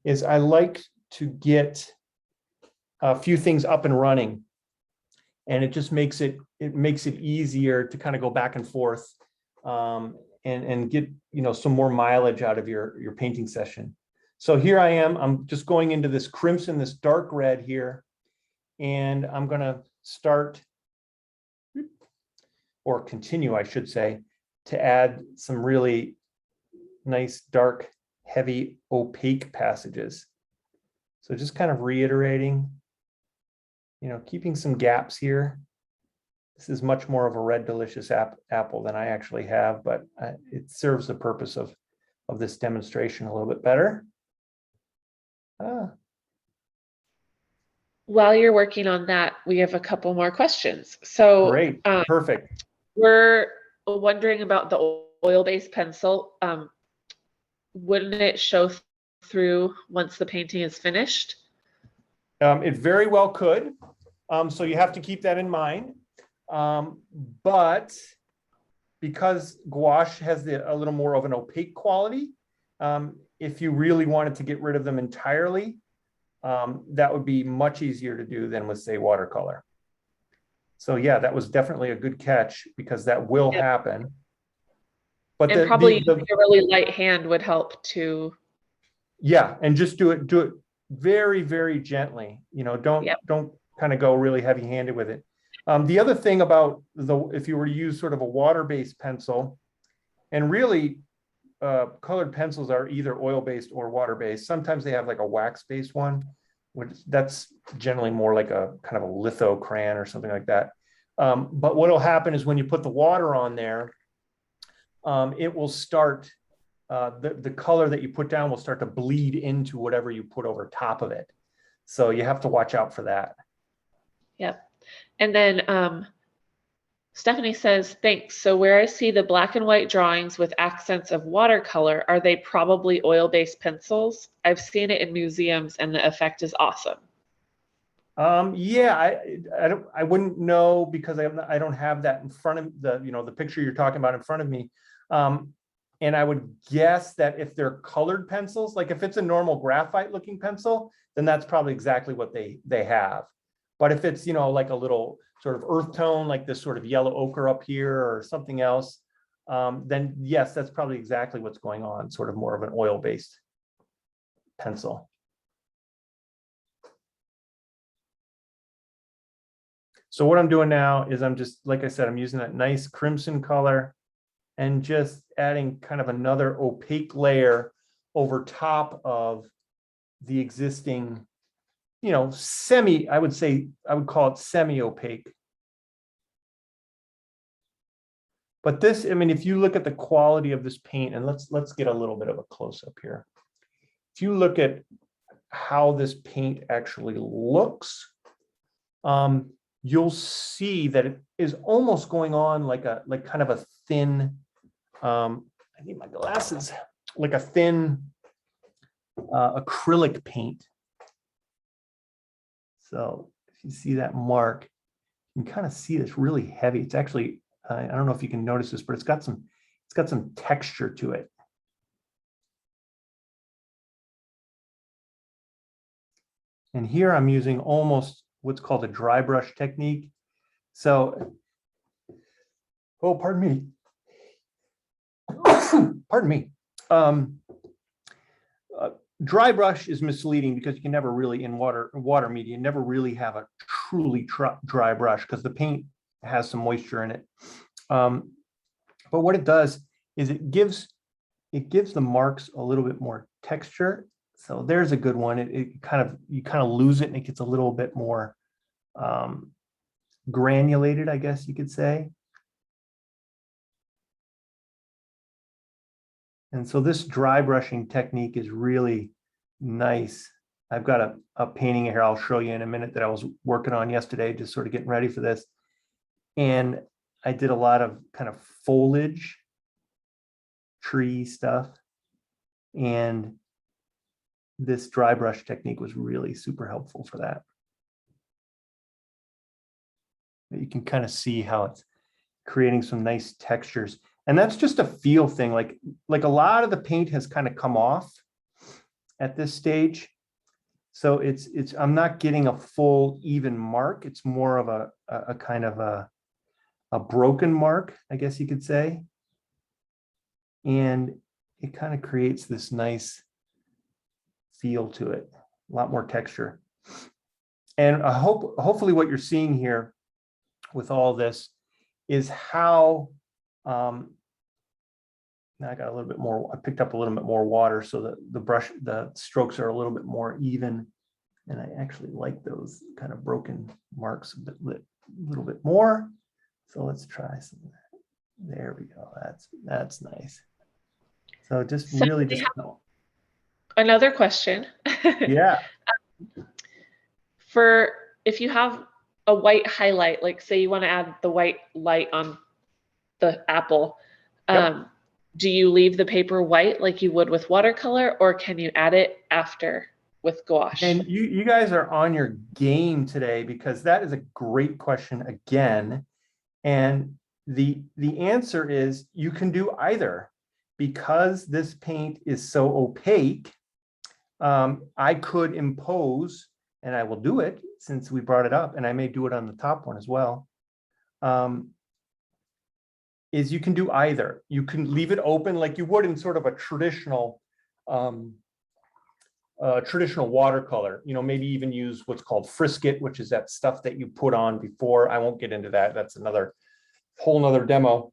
Is I like to get a few things up and running, and it just makes it easier to kind of go back and forth and get, you know, some more mileage out of your painting session. So here I am, I'm just going into this crimson, this dark red here, and I'm going to start, or continue, I should say, to add some really nice, dark, heavy, opaque passages. So just kind of reiterating, you know, keeping some gaps here. This is much more of a red delicious apple than I actually have, but it serves the purpose of this demonstration a little bit better. While you're working on that, we have a couple more questions. So Great, perfect. We're wondering about the oil-based pencil. Wouldn't it show through once the painting is finished? It very well could. So you have to keep that in mind. But because gouache has a little more of an opaque quality, if you really wanted to get rid of them entirely, that would be much easier to do than with, say, watercolor. So yeah, that was definitely a good catch, because that will happen. But and probably a really light hand would help too. Yeah, and just do it very, very gently. You know, don't kind of go really heavy-handed with it. The other thing about if you were to use sort of a water-based pencil, and really colored pencils are either oil-based or water-based. Sometimes they have like a wax-based one, which that's generally more like a kind of a litho crayon or something like that. But what will happen is when you put the water on there, it will start, the color that you put down will start to bleed into whatever you put over top of it. So you have to watch out for that. Yep. And then Stephanie says, thanks. So where I see the black and white drawings with accents of watercolor, are they probably oil-based pencils? I've seen it in museums and the effect is awesome. Yeah, I wouldn't know, because I don't have that in front of the picture you're talking about in front of me. And I would guess that if they're colored pencils, like if it's a normal graphite looking pencil, then that's probably exactly what they have. But if it's, like a little sort of earth tone, like this sort of yellow ochre up here or something else, then yes, that's probably exactly what's going on, sort of more of an oil-based pencil. So what I'm doing now is I'm just, like I said, I'm using that nice crimson color and just adding kind of another opaque layer over top of the existing, I would call it semi-opaque. But this, I mean, if you look at the quality of this paint, and let's get a little bit of a close up here. If you look at how this paint actually looks, you'll see that it is almost going on like kind of a thin, I need my glasses, like a thin acrylic paint. So if you see that mark, you can kind of see it's really heavy. It's actually, I don't know if you can notice this, but it's got some texture to it. And here I'm using almost what's called a dry brush technique. So, oh, pardon me. Pardon me. Dry brush is misleading because you can never really, in water media, never really have a truly dry brush because the paint has some moisture in it. But what it does is it gives the marks a little bit more texture. So there's a good one. You kind of lose it and it gets a little bit more granulated, I guess you could say. And so this dry brushing technique is really nice. I've got a painting here I'll show you in a minute that I was working on yesterday, just sort of getting ready for this. And I did a lot of kind of foliage, tree stuff. And this dry brush technique was really super helpful for that. You can kind of see how it's creating some nice textures. And that's just a feel thing. Like a lot of the paint has kind of come off at this stage. So I'm not getting a full even mark. It's more of a kind of a broken mark, I guess you could say. And it kind of creates this nice feel to it, a lot more texture. And I hopefully what you're seeing here with all this is how, now I got a little bit more, I picked up a little bit more water so that the strokes are a little bit more even. And I actually like those kind of broken marks a little bit more. So let's try some of that. There we go. That's nice. So just So really just another question. Yeah. For if you have a white highlight, like say you want to add the white light on the apple, Yep. do you leave the paper white like you would with watercolor, or can you add it after with gouache? And you guys are on your game today because that is a great question again. And the answer is you can do either. Because this paint is so opaque, I could impose, and I will do it since we brought it up, and I may do it on the top one as well, is you can do either. You can leave it open like you would in sort of a traditional watercolor, maybe even use what's called Cricut, which is that stuff that you put on before. I won't get into that. That's another whole nother demo.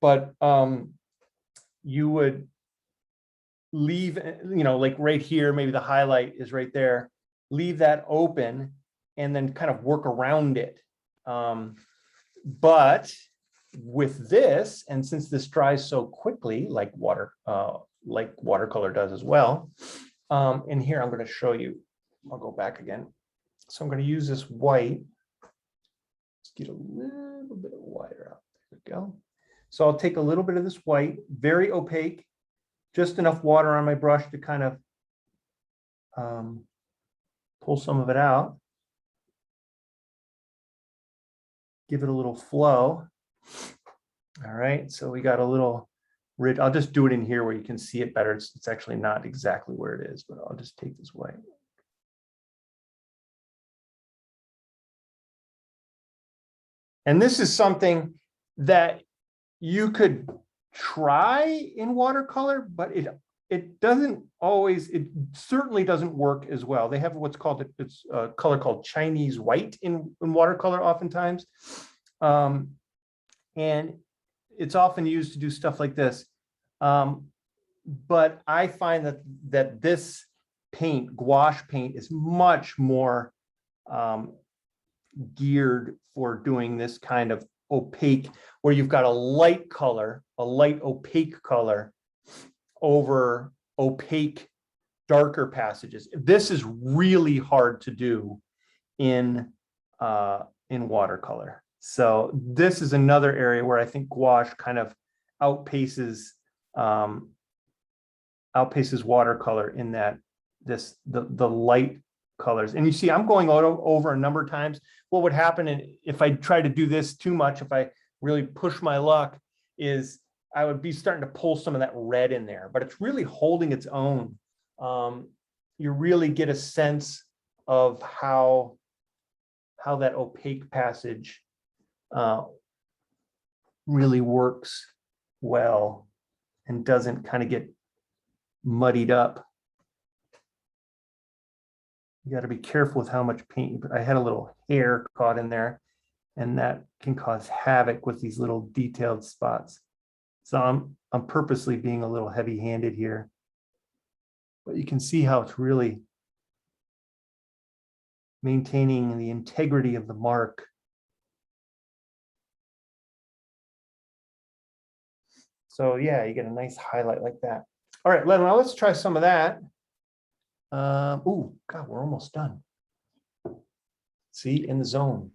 But you would leave, like right here, maybe the highlight is right there, leave that open and then kind of work around it. But with this, and since this dries so quickly, like watercolor does as well, and here I'm going to show you, I'll go back again. So I'm going to use this white. Let's get a little bit of whiter out. There we go. So I'll take a little bit of this white, very opaque, just enough water on my brush to kind of pull some of it out. Give it a little flow. All right, so we got a little ridge. I'll just do it in here where you can see it better. It's actually not exactly where it is, but I'll just take this white. And this is something that you could try in watercolor, but it doesn't always, it certainly doesn't work as well. They have what's called, it's a color called Chinese white in watercolor oftentimes. And it's often used to do stuff like this. But I find that this paint, gouache paint, is much more geared for doing this kind of opaque, where you've got a light color, a light opaque color over opaque, darker passages. This is really hard to do in watercolor. So this is another area where I think gouache kind of outpaces watercolor in that the light colors. And you see, I'm going over a number of times. What would happen if I try to do this too much, if I really push my luck, is I would be starting to pull some of that red in there, but it's really holding its own. You really get a sense of how that opaque passage really works well and doesn't kind of get muddied up. You got to be careful with how much paint. I had a little hair caught in there, and that can cause havoc with these little detailed spots. So I'm purposely being a little heavy-handed here, but you can see how it's really maintaining the integrity of the mark. So yeah, you get a nice highlight like that. All right, now let's try some of that. Oh, God, we're almost done. See, in the zone.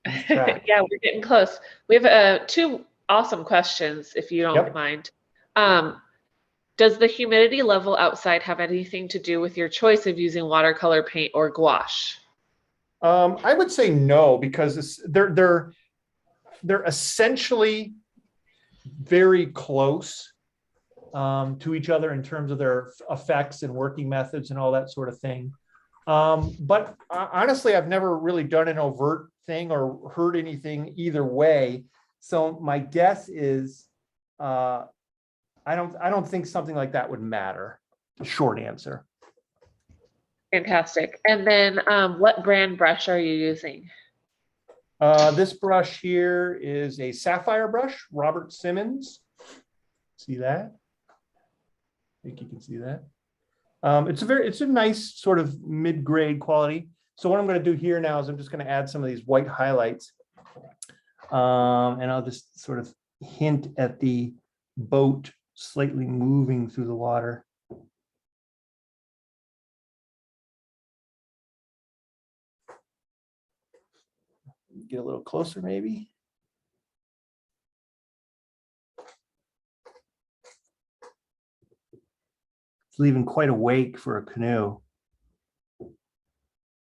Yeah, we're getting close. We have 2 awesome questions, if you don't mind. Does the humidity level outside have anything to do with your choice of using watercolor paint or gouache? I would say no, because they're essentially very close to each other in terms of their effects and working methods and all that sort of thing. But honestly, I've never really done an overt thing or heard anything either way. So my guess is I don't think something like that would matter. Short answer. Fantastic. And then what brand brush are you using? This brush here is a sapphire brush, Robert Simmons. See that? I think you can see that. It's a nice sort of mid-grade quality. So what I'm going to do here now is I'm just going to add some of these white highlights. And I'll just sort of hint at the boat slightly moving through the water. Get a little closer, maybe. It's leaving quite a wake for a canoe,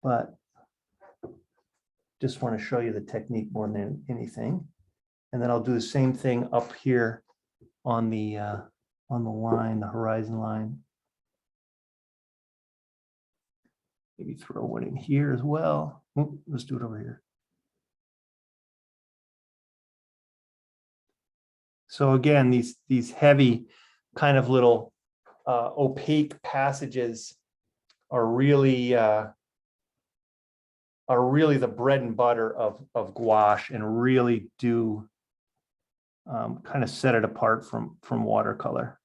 but just want to show you the technique more than anything. And then I'll do the same thing up here on the line, the horizon line. Maybe throw one in here as well. Ooh, let's do it over here. So again, these heavy kind of little opaque passages are really the bread and butter of gouache, and really do kind of set it apart from watercolor.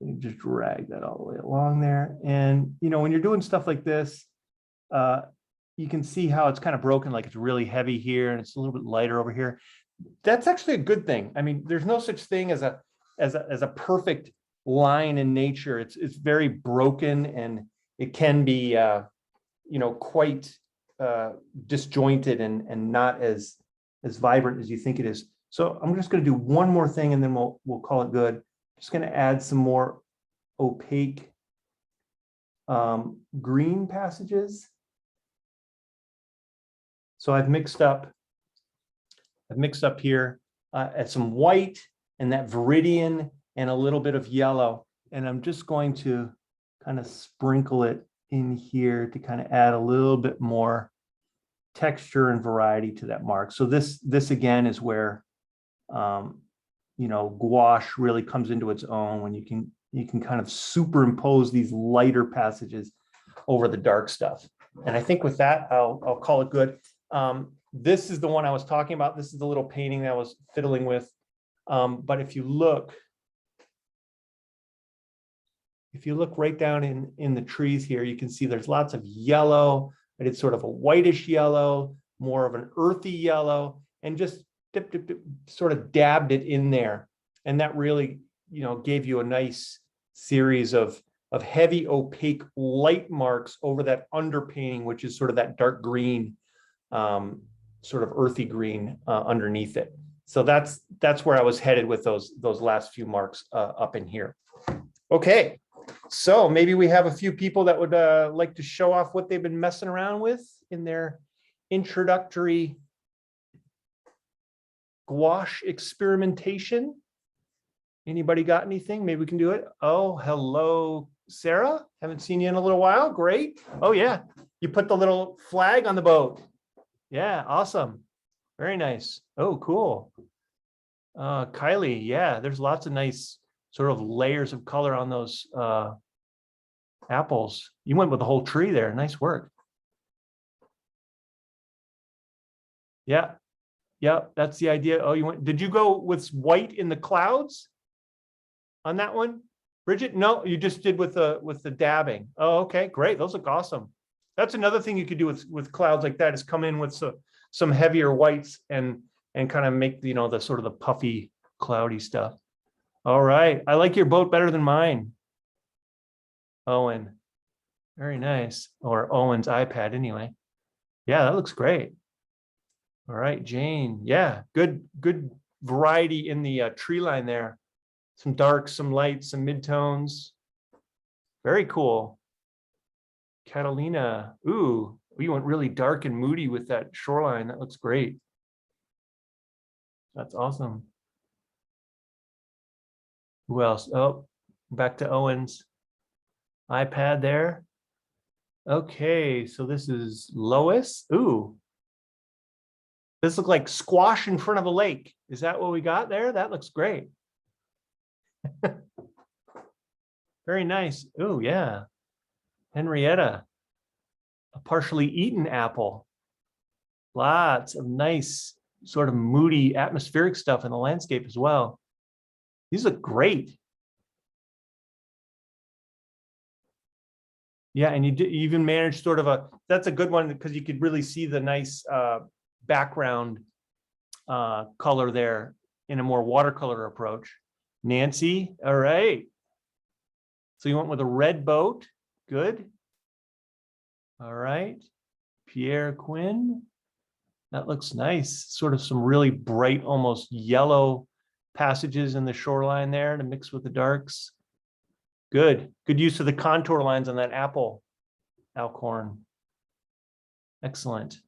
You just drag that all the way along there. And you know, when you're doing stuff like this, you can see how it's kind of broken, like it's really heavy here and it's a little bit lighter over here. That's actually a good thing. I mean, there's no such thing as a perfect line in nature. It's very broken, and it can be you know, quite disjointed and not as vibrant as you think it is. So I'm just going to do one more thing, and then we'll call it good. Just going to add some more opaque green passages. So I've mixed up here at some white and that viridian and a little bit of yellow. And I'm just going to kind of sprinkle it in here to kind of add a little bit more texture and variety to that mark. So this again is where you know, gouache really comes into its own, when you can kind of superimpose these lighter passages over the dark stuff. And I think with that, I'll call it good. This is the one I was talking about. This is the little painting that I was fiddling with. But if you look right down in the trees here, you can see there's lots of yellow. It's sort of a whitish yellow. more of an earthy yellow, and just sort of dabbed it in there. And that really, gave you a nice series of heavy opaque light marks over that underpainting, which is sort of that dark green, sort of earthy green underneath it. So that's where I was headed with those last few marks up in here. Okay, so maybe we have a few people that would like to show off what they've been messing around with in their introductory gouache experimentation. Anybody got anything? Maybe we can do it. Oh, hello, Sarah. Haven't seen you in a little while. Great. Oh yeah, you put the little flag on the boat. Yeah, awesome. Very nice. Oh, cool. Kylie, yeah, there's lots of nice sort of layers of color on those apples. You went with the whole tree there. Nice work. Yeah, that's the idea. Oh, did you go with white in the clouds on that one, Bridget? No, you just did with the dabbing. Oh, okay, great. Those look awesome. That's another thing you could do with clouds like that, is come in with some heavier whites and kind of make the sort of the puffy, cloudy stuff. All right, I like your boat better than mine, Owen. Very nice. Or Owen's iPad anyway. Yeah, that looks great. All right, Jane. Yeah, good variety in the tree line there. Some darks, some lights, some midtones. Very cool. Catalina. Ooh, we went really dark and moody with that shoreline. That looks great. That's awesome. Who else? Oh, back to Owen's iPad there. Okay, so this is Lois. Ooh. This looks like squash in front of a lake. Is that what we got there? That looks great. Very nice. Oh, yeah. Henrietta, a partially eaten apple. Lots of nice sort of moody atmospheric stuff in the landscape as well. These look great. Yeah, and you even managed sort of that's a good one because you could really see the nice background color there in a more watercolor approach. Nancy, all right. So you went with a red boat, good. All right, Pierre Quinn, that looks nice. Sort of some really bright, almost yellow passages in the shoreline there to mix with the darks. Good use of the contour lines on that apple alcorn. Excellent.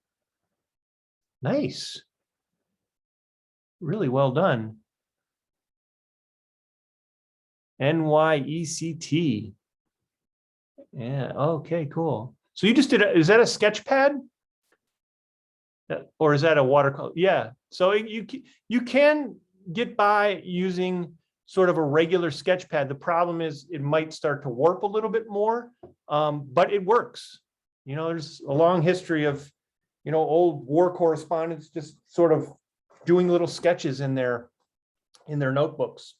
Nice. Really well done. NYECT. Yeah, okay, cool. So you just did is that a sketch pad? Or is that a watercolor? Yeah, so you can get by using sort of a regular sketch pad. The problem is it might start to warp a little bit more, but it works. There's a long history of, old war correspondents just sort of doing little sketches in their notebooks.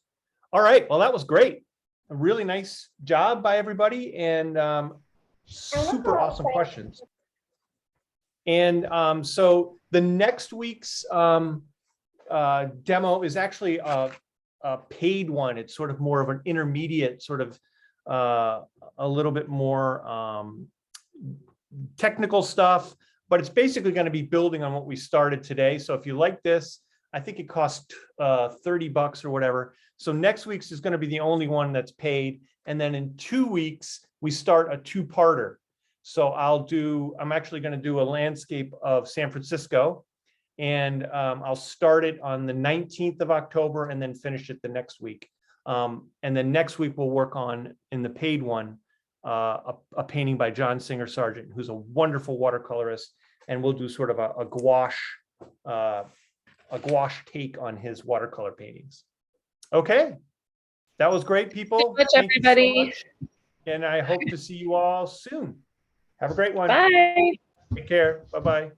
All right, well, that was great. A really nice job by everybody, and super awesome questions. And so the next week's demo is actually a paid one. It's sort of more of an intermediate, sort of a little bit more technical stuff, but it's basically going to be building on what we started today. So if you like this, I think it costs $30 or whatever. So next week's is going to be the only one that's paid. And then in 2 weeks, we start a two-parter. So I'm actually going to do a landscape of San Francisco, and I'll start it on the 19th of October and then finish it the next week. And then next week we'll work on, in the paid one, a painting by John Singer Sargent, who's a wonderful watercolorist, and we'll do sort of a gouache take on his watercolor paintings. Okay, that was great, people. Thank you much, everybody. So much. And I hope to see you all soon. Have a great one. Bye. Take care. Bye-bye.